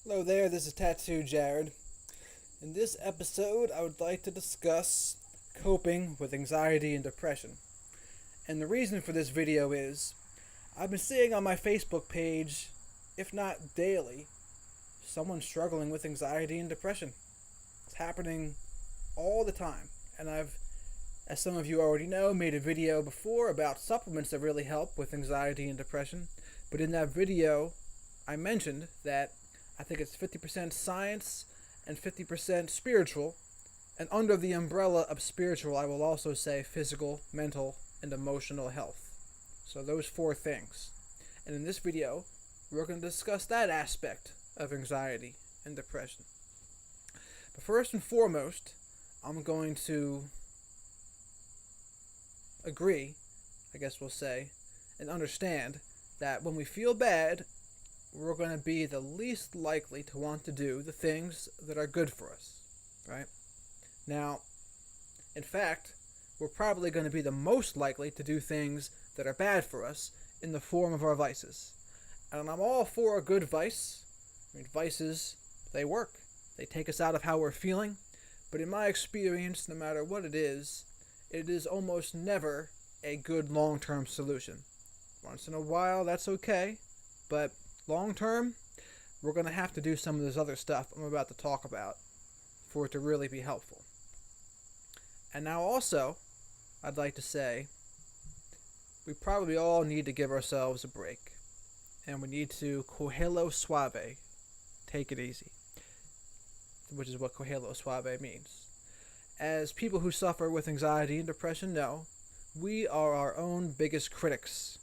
Hello there, this is Tattoo Jared. In this episode, I would like to discuss coping with anxiety and depression. And the reason for this video is I've been seeing on my Facebook page, if not daily, someone struggling with anxiety and depression. It's happening all the time. And I've, as some of you already know, made a video before about supplements that really help with anxiety and depression. But in that video, I mentioned that I think it's 50% science and 50% spiritual. And under the umbrella of spiritual, I will also say physical, mental, and emotional health. So those four things. And in this video, we're going to discuss that aspect of anxiety and depression. But first and foremost, I'm going to agree, I guess we'll say, and understand that when we feel bad, we're going to be the least likely to want to do the things that are good for us, right? Now, in fact, we're probably going to be the most likely to do things that are bad for us in the form of our vices. And I'm all for a good vice. I mean, vices, they work. They take us out of how we're feeling. But in my experience, no matter what it is almost never a good long-term solution. Once in a while, that's okay. But long term, we're going to have to do some of this other stuff I'm about to talk about for it to really be helpful. And now also, I'd like to say, we probably all need to give ourselves a break. And we need to cogelo suave, take it easy, which is what cogelo suave means. As people who suffer with anxiety and depression know, we are our own biggest critics.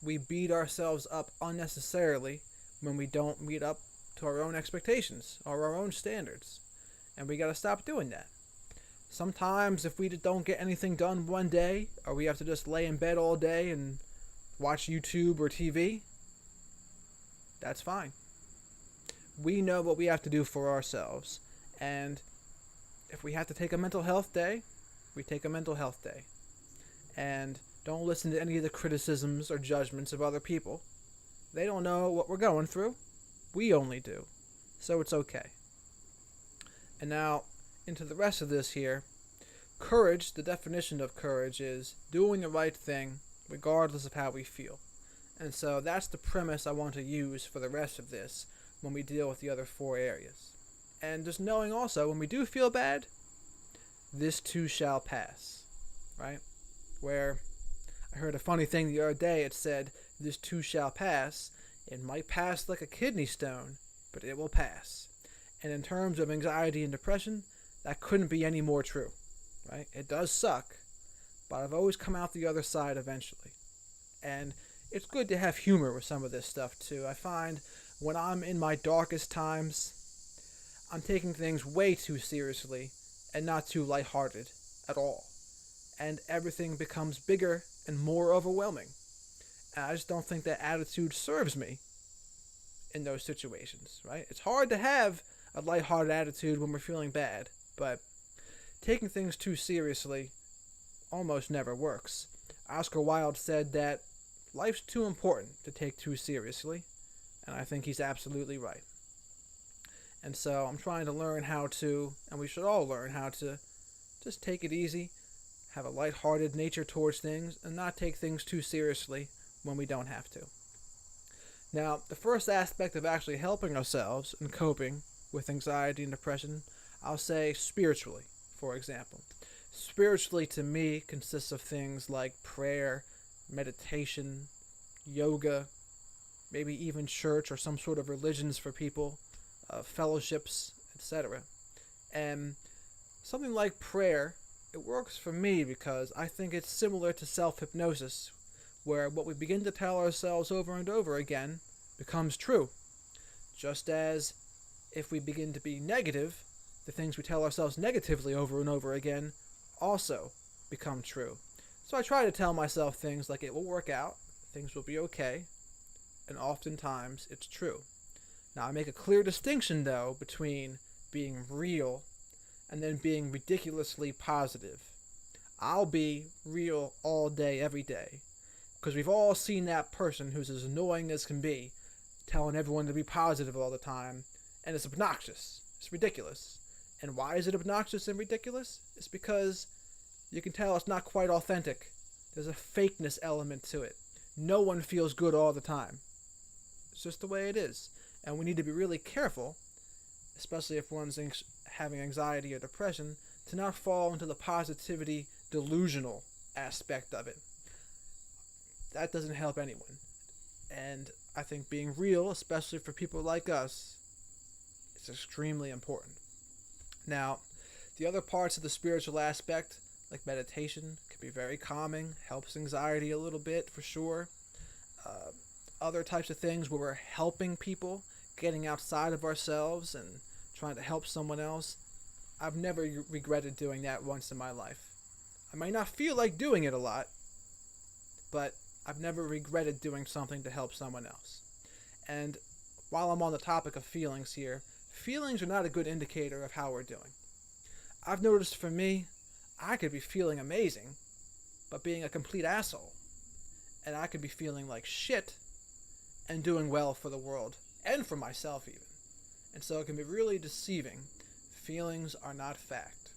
We beat ourselves up unnecessarily when we don't meet up to our own expectations or our own standards. And we gotta stop doing that. Sometimes if we don't get anything done one day, or we have to just lay in bed all day and watch YouTube or TV, that's fine. We know what we have to do for ourselves. And if we have to take a mental health day, we take a mental health day. And don't listen to any of the criticisms or judgments of other people. They don't know what we're going through. We only do. So it's okay. And now, into the rest of this here. Courage, the definition of courage is doing the right thing regardless of how we feel. And so that's the premise I want to use for the rest of this when we deal with the other four areas. And just knowing also, when we do feel bad, this too shall pass. Right? Where I heard a funny thing the other day. It said, this too shall pass. It might pass like a kidney stone, but it will pass. And in terms of anxiety and depression, that couldn't be any more true. Right? It does suck, but I've always come out the other side eventually. And it's good to have humor with some of this stuff too. I find when I'm in my darkest times, I'm taking things way too seriously and not too lighthearted at all. And everything becomes bigger and more overwhelming. And I just don't think that attitude serves me in those situations, right? It's hard to have a lighthearted attitude when we're feeling bad, but taking things too seriously almost never works. Oscar Wilde said that life's too important to take too seriously, and I think he's absolutely right. And so I'm trying to learn how to, and we should all learn how to just take it easy, have a lighthearted nature towards things, and not take things too seriously when we don't have to. Now, the first aspect of actually helping ourselves and coping with anxiety and depression, I'll say spiritually, for example. Spiritually, to me, consists of things like prayer, meditation, yoga, maybe even church or some sort of religions for people, fellowships, etc. And something like prayer, it works for me because I think it's similar to self-hypnosis, where what we begin to tell ourselves over and over again becomes true. Just as if we begin to be negative, the things we tell ourselves negatively over and over again also become true. So I try to tell myself things like it will work out, things will be okay, and oftentimes it's true. Now I make a clear distinction though between being real and then being ridiculously positive. I'll be real all day, every day. Because we've all seen that person who's as annoying as can be, telling everyone to be positive all the time, And it's obnoxious. It's ridiculous. And why is it obnoxious and ridiculous? It's because you can tell it's not quite authentic. There's a fakeness element to it. No one feels good all the time. It's just the way it is. And we need to be really careful, especially if one's having anxiety or depression, to not fall into the positivity delusional aspect of it. That doesn't help anyone. And I think being real, especially for people like us, is extremely important. Now, the other parts of the spiritual aspect, like meditation, can be very calming, helps anxiety a little bit for sure. Other types of things where we're helping people, getting outside of ourselves and trying to help someone else, I've never regretted doing that once in my life. I might not feel like doing it a lot, but I've never regretted doing something to help someone else. And while I'm on the topic of feelings here, feelings are not a good indicator of how we're doing. I've noticed for me, I could be feeling amazing, but being a complete asshole. And I could be feeling like shit and doing well for the world, and for myself even. And so it can be really deceiving. Feelings are not fact.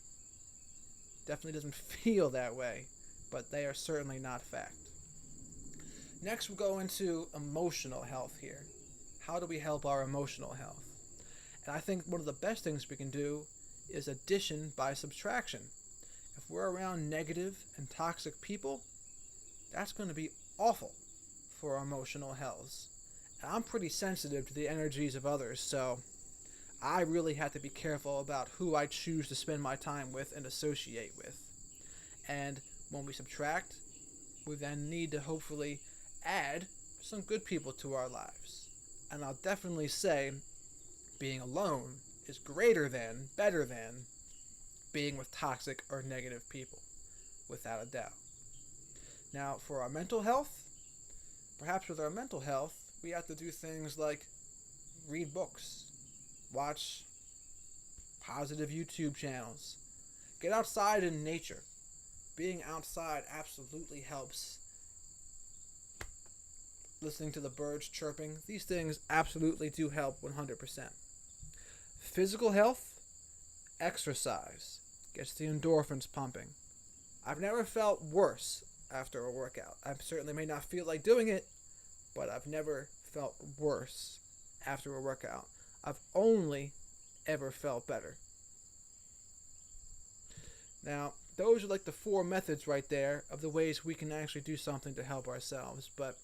Definitely doesn't feel that way, but they are certainly not fact. Next, we'll go into emotional health here. How do we help our emotional health? And I think one of the best things we can do is addition by subtraction. If we're around negative and toxic people, that's going to be awful for our emotional health. And I'm pretty sensitive to the energies of others, so I really have to be careful about who I choose to spend my time with and associate with. And when we subtract, we then need to hopefully add some good people to our lives. And I'll definitely say being alone is greater than, better than, being with toxic or negative people, without a doubt. Now, for our mental health, perhaps with our mental health, we have to do things like read books, watch positive YouTube channels, get outside in nature. Being outside absolutely helps. Listening to the birds chirping, these things absolutely do help 100%. Physical health, exercise, gets the endorphins pumping. I've never felt worse after a workout. I certainly may not feel like doing it, but I've never felt worse after a workout. I've only ever felt better. Now, those are like the 4 methods right there of the ways we can actually do something to help ourselves. But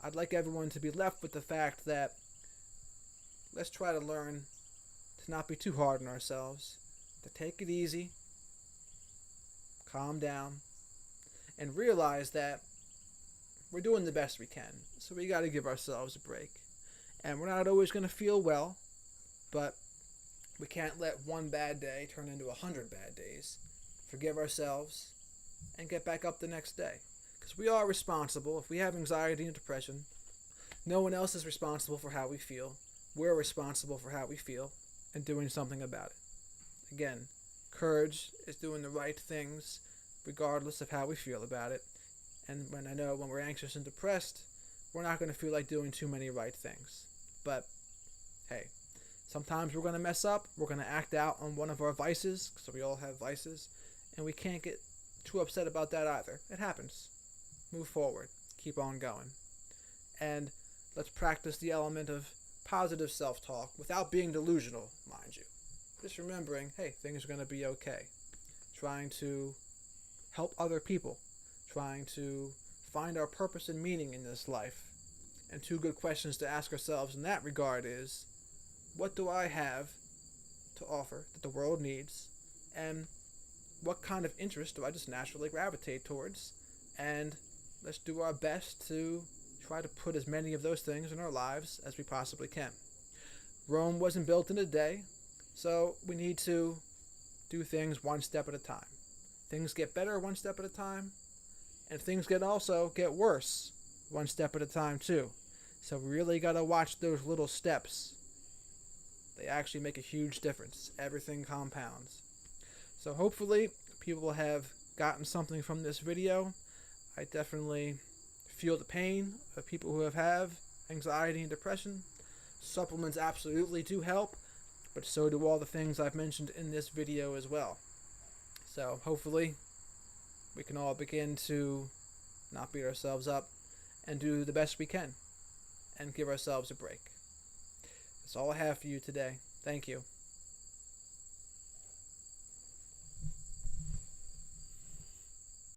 I'd like everyone to be left with the fact that let's try to learn to not be too hard on ourselves, to take it easy, calm down, and realize that we're doing the best we can. So we got to give ourselves a break. And we're not always going to feel well, but we can't let one bad day turn into 100 bad days. Forgive ourselves and get back up the next day. Because we are responsible. If we have anxiety and depression, no one else is responsible for how we feel. We're responsible for how we feel and doing something about it. Again, courage is doing the right things regardless of how we feel about it. And when we're anxious and depressed, we're not going to feel like doing too many right things. But hey, sometimes we're going to mess up. We're going to act out on one of our vices, because we all have vices, and we can't get too upset about that either. It happens. Move forward. Keep on going. And let's practice the element of positive self-talk without being delusional, mind you. Just remembering, hey, things are going to be okay. Trying to help other people. Trying to find our purpose and meaning in this life. And 2 good questions to ask ourselves in that regard is, what do I have to offer that the world needs? And what kind of interest do I just naturally gravitate towards? And let's do our best to try to put as many of those things in our lives as we possibly can. Rome wasn't built in a day, so we need to do things one step at a time. Things get better one step at a time, and things can also get worse one step at a time too. So we really got to watch those little steps. They actually make a huge difference. Everything compounds. So hopefully people have gotten something from this video. I definitely feel the pain of people who have anxiety and depression. Supplements absolutely do help. but so do all the things I've mentioned in this video as well. So hopefully we can all begin to not beat ourselves up and do the best we can and give ourselves a break. That's all I have for you today. Thank you.